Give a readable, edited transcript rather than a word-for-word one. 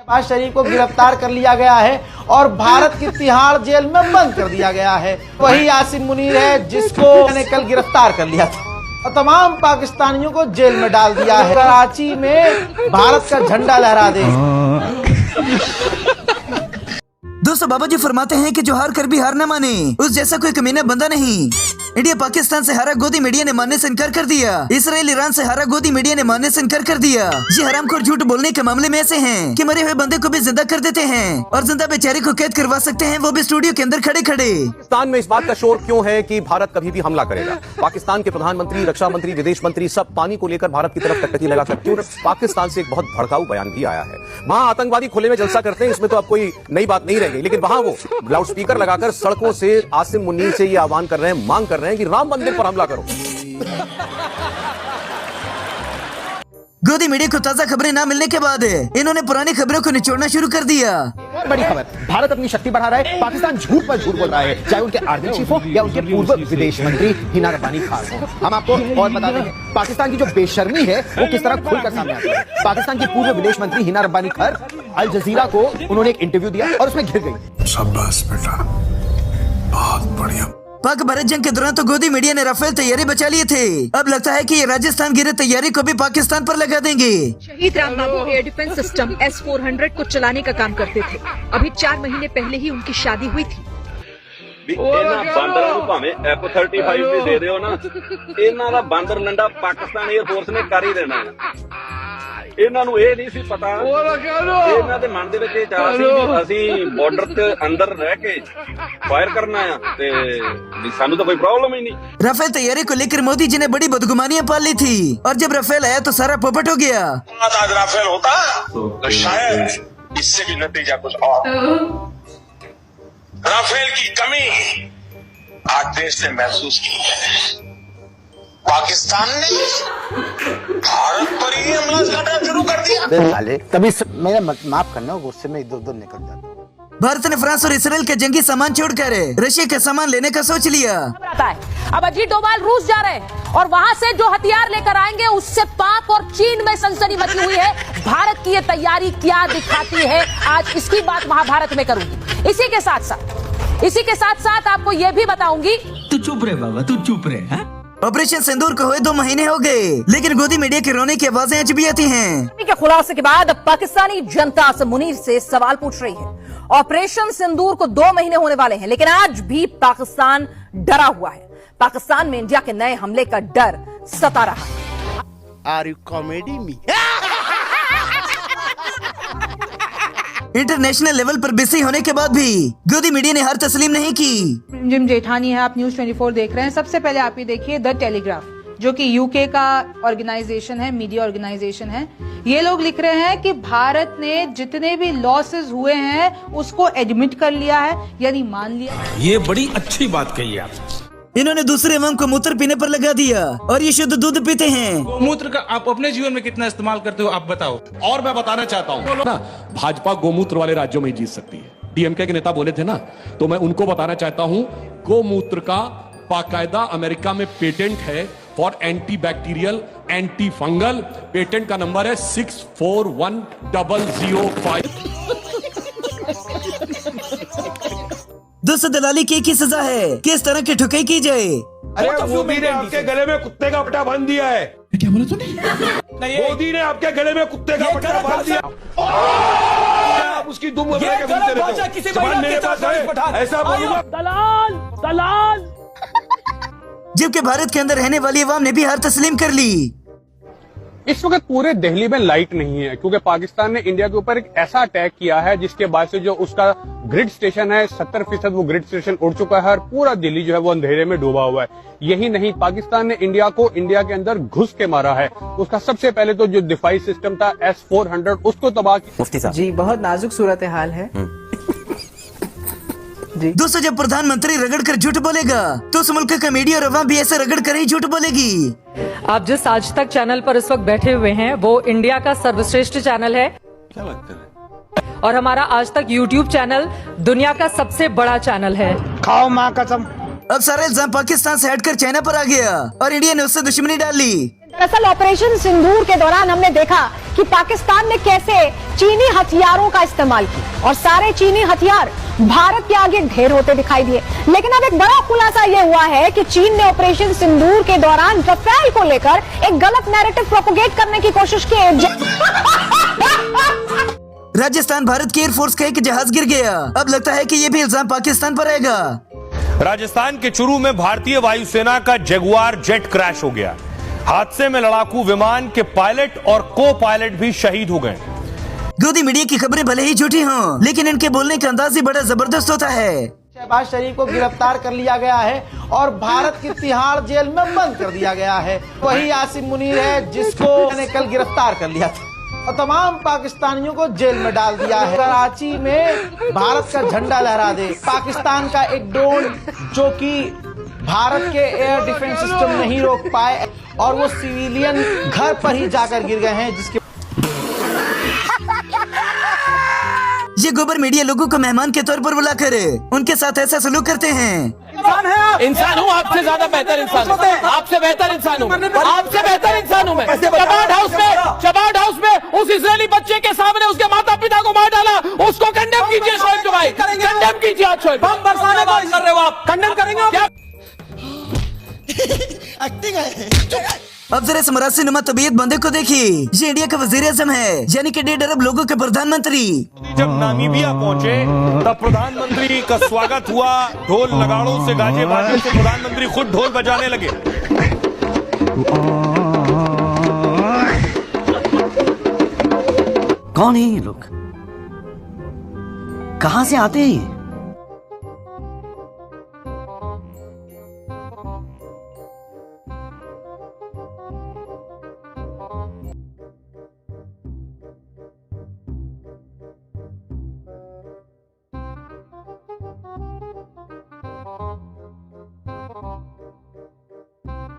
नवाज शरीफ को गिरफ्तार कर लिया गया है और भारत की तिहाड़ जेल में बंद कर दिया गया है। वही आसिम मुनीर है जिसको मैंने कल गिरफ्तार कर लिया था और तमाम पाकिस्तानियों को जेल में डाल दिया है। कराची में भारत का झंडा लहरा दे। दोस्तों, बाबा जी फरमाते हैं कि जो हार कर भी हार न माने, उस जैसा कोई कमीना बंदा नहीं। इंडिया पाकिस्तान से हारा, गोदी मीडिया ने मानने से इनकार कर दिया। इसराइल ईरान से हारा, गोदी मीडिया ने मानने से इनकार कर दिया। ये हरामखोर झूठ बोलने के मामले में ऐसे हैं कि मरे हुए बंदे को भी जिंदा कर देते हैं और जिंदा बेचारे को कैद करवा सकते हैं, वो भी स्टूडियो के अंदर खड़े खड़े। पाकिस्तान में इस बात का शोर क्यों है कि भारत कभी भी हमला करेगा? पाकिस्तान के प्रधानमंत्री, रक्षा मंत्री, विदेश मंत्री सब पानी को लेकर भारत की तरफ टकटकी लगाकर क्यों? पाकिस्तान से एक बहुत भड़काऊ बयान भी आया है। वहां आतंकवादी खुले में जलसा करते हैं, इसमें तो अब कोई नई बात नहीं रह गई, लेकिन वहां वो लाउडस्पीकर लगाकर सड़कों से आसिम मुनीर से ये आह्वान कर रहे हैं, मांग कर रहे हैं कि राम मंदिर पर हमला करो। गोदी मीडिया को ताजा खबरें न मिलने के बाद इन्होंने पुरानी खबरों को निचोड़ना शुरू कर दिया। बड़ी खबर, भारत अपनी शक्ति बढ़ा रहा है, पाकिस्तान झूठ पर झूठ बोल रहा है, चाहे उनके आर्मी चीफ हो या उनके पूर्व विदेश मंत्री हिना रब्बानी खान हो। हम आपको और बता देंगे पाकिस्तान की जो बेशर्मी है वो किस तरह खुलकर सामने आती है। पाकिस्तान की पूर्व विदेश मंत्री हिना रब्बानी खान अल जजीरा को उन्होंने एक इंटरव्यू दिया और उसमें घिर गई। शाबाश बेटा, बहुत बढ़िया। पाक भारत जंग के दौरान तो गोदी मीडिया ने राफेल तैयारी बचा लिए थे। अब लगता है कि ये राजस्थान गिरे तैयारी को भी पाकिस्तान पर लगा देंगे। शहीद राम बाबू एयर डिफेंस सिस्टम S-400 को चलाने का काम करते थे। अभी 4 महीने पहले ही उनकी शादी हुई थी। बांदर भावे F-35 भी दे रहे हो ना, इन्हां दा बांदर लंडा पाकिस्तान एयरफोर्स ने कर ही देना है। ਇਹਨਾਂ ਨੂੰ ਇਹ ਨਹੀਂ ਸੀ ਪਤਾ, ਇਹਨਾਂ ਦੇ ਮਨ ਦੇ ਵਿੱਚ ਇਹ ਚਾਹ ਸੀ ਵੀ ਅਸੀਂ ਬਾਰਡਰ ਤੇ ਅੰਦਰ ਰਹਿ ਕੇ फायर करना है ते सानू तो कोई प्रॉब्लम ही नहीं। राफेल तैयारी को लेकर मोदी जी ने बड़ी बदगुमानियां पाल ली थी और जब राफेल आया तो सारा पोपट हो गया। आज राफेल होता तो शायद इससे भी नतीजा कुछ और। राफेल की कमी आज देश ने महसूस की है। पाकिस्तान ने भारत पर ही हमला करना शुरू कर दिया। तभी मेरा माफ करना, गुस्से में इधर उधर निकल जाता। भारत ने फ्रांस और इसराइल के जंगी सामान छोड़कर रशिया का सामान लेने का सोच लिया। अब अजीत डोभाल रूस जा रहे हैं और वहां से जो हथियार लेकर आएंगे उससे पाक और चीन में सनसनी मची हुई है। भारत की ये तैयारी क्या दिखाती है, आज इसकी बात महाभारत में करूंगी। इसी के साथ साथ आपको ये भी बताऊंगी। तू चुप रहे बाबा, तू चुप रहे। हाँ? ऑपरेशन सिंदूर को हुए 2 महीने हो गए, लेकिन गोदी मीडिया के रोने की आवाजें आज भी आती हैं। के खुलासे के बाद अब पाकिस्तानी जनता आसिम मुनीर से सवाल पूछ रही है। ऑपरेशन सिंदूर को 2 महीने होने वाले हैं, लेकिन आज भी पाकिस्तान डरा हुआ है। पाकिस्तान में इंडिया के नए हमले का डर सता रहा है। Are you comedy me? International level पर बिजी होने के बाद भी गोदी मीडिया ने हार तस्लीम नहीं की। जिम जेठानी है, आप न्यूज 24 देख रहे हैं। सबसे पहले आप ये देखिए द टेलीग्राफ, जो कि यूके का ऑर्गेनाइजेशन है, मीडिया ऑर्गेनाइजेशन है। ये लोग लिख रहे हैं कि भारत ने जितने भी लॉसेस हुए हैं उसको एडमिट कर लिया है, यानी मान लिया। ये बड़ी अच्छी बात कही आप। इन्होंने दूसरे अवाम को मूत्र पीने पर लगा दिया और ये शुद्ध दूध पीते हैं। गोमूत्र का आप अपने जीवन में कितना इस्तेमाल करते हो, आप बताओ। और मैं बताना चाहता हूँ ना, भाजपा गोमूत्र वाले राज्यों में ही जीत सकती है। डीएमके के नेता बोले थे ना, तो मैं उनको बताना चाहता हूँ, गोमूत्र का बाकायदा अमेरिका में पेटेंट है for anti bacterial, anti fungal. Patent का नंबर है 641005। दोस्तों, दलाली की एक ही सजा है कि इस तरह की ठुकाई की जाए। अरे मोदी ने आपके गले में कुत्ते का पट्टा बांध दिया है। क्या बोला तूने? मोदी ने आपके गले में कुत्ते का पट्टा बांध दिया। आप उसकी दुम मेरे पास है, ऐसा बोलूंगा। दलाल। जबकि भारत के अंदर रहने वाली अवाम ने भी हार तस्लीम कर ली। इस वक्त पूरे दिल्ली में लाइट नहीं है, क्योंकि पाकिस्तान ने इंडिया के ऊपर एक ऐसा अटैक किया है जिसके बाद से जो उसका ग्रिड स्टेशन है 70% वो ग्रिड स्टेशन उड़ चुका है और पूरा दिल्ली जो है वो अंधेरे में डूबा हुआ है। यही नहीं, पाकिस्तान ने इंडिया को इंडिया के अंदर घुस के मारा है। उसका सबसे पहले तो जो दिफाई सिस्टम था S-400 उसको तबाह किया। मुफ्ती साहब जी, बहुत नाजुक सूरत हाल है। दोस्तों, जब प्रधानमंत्री रगड़ कर झूठ बोलेगा तो उस मुल्क का मीडिया और अवाम भी ऐसे रगड़ कर ही झूठ बोलेगी। आप जिस आज तक चैनल पर इस वक्त बैठे हुए हैं वो इंडिया का सर्वश्रेष्ठ चैनल है। क्या लगता है? और हमारा आज तक YouTube चैनल दुनिया का सबसे बड़ा चैनल है। खाओ माँ कसम। अब सारा इल्जाम पाकिस्तान से हटकर चाइना पर आ गया और इंडिया ने उससे दुश्मनी डाल ली। दरअसल ऑपरेशन सिंदूर के दौरान हमने देखा कि पाकिस्तान ने कैसे चीनी हथियारों का इस्तेमाल किया और सारे चीनी हथियार भारत के आगे ढेर होते दिखाई दिए। लेकिन अब एक बड़ा खुलासा यह हुआ है कि चीन ने ऑपरेशन सिंदूर के दौरान रफेल को लेकर एक गलत नैरेटिव प्रोपोगेट करने की कोशिश की। राजस्थान भारत की एयरफोर्स का एक जहाज गिर गया। अब लगता है कि ये भी इल्जाम पाकिस्तान पर आएगा। राजस्थान के चुरू में भारतीय वायुसेना का जगुआर जेट क्रैश हो गया। हादसे में लड़ाकू विमान के पायलट और को पायलट भी शहीद हो गए। गोदी मीडिया की खबरें भले ही झूठी हों, लेकिन इनके बोलने का अंदाज ही बड़ा जबरदस्त होता है। शहबाज शरीफ को गिरफ्तार कर लिया गया है और भारत की तिहाड़ जेल में बंद कर दिया गया है। वही आसिम मुनीर है जिसको मैंने कल गिरफ्तार कर लिया था और तमाम पाकिस्तानियों को जेल में डाल दिया है। कराची में भारत का झंडा लहरा दे, पाकिस्तान का एक ड्रोन जो कि भारत के एयर डिफेंस सिस्टम नहीं रोक पाए और वो सिविलियन घर पर ही जाकर गिर गए हैं, जिसके ये गोबर मीडिया लोगों को मेहमान के तौर पर बुलाकर उनके साथ ऐसा सलूक करते हैं। इंसान है आप। इंसान हूँ, आपसे ज्यादा बेहतर इंसान हूँ, आपसे बेहतर इंसान हूँ, आपसे बेहतर इंसान हूँ मैं। चबार्ड हाउस में उस इजरायली बच्चे के सामने उसके माता पिता को मार डाला, उसको कंडेम कीजिए शोएब जुबाई, कंडेम कीजिए आज शोएब। बम बरसाने बात कर रहे हो आप, कंडेम करेंगे आप? अब जरा इस मरासी नुमा तबीयत बंदे को देखिए। ये इंडिया का वजीर आजम है, यानी कि 1.5 अरब लोगों के प्रधानमंत्री। जब नामीबिया पहुंचे तब प्रधानमंत्री का स्वागत हुआ, ढोल नगाड़ों से गाजे बाजे से प्रधानमंत्री खुद ढोल बजाने लगे। कौन है ये लोग? कहां से आते हैं ये?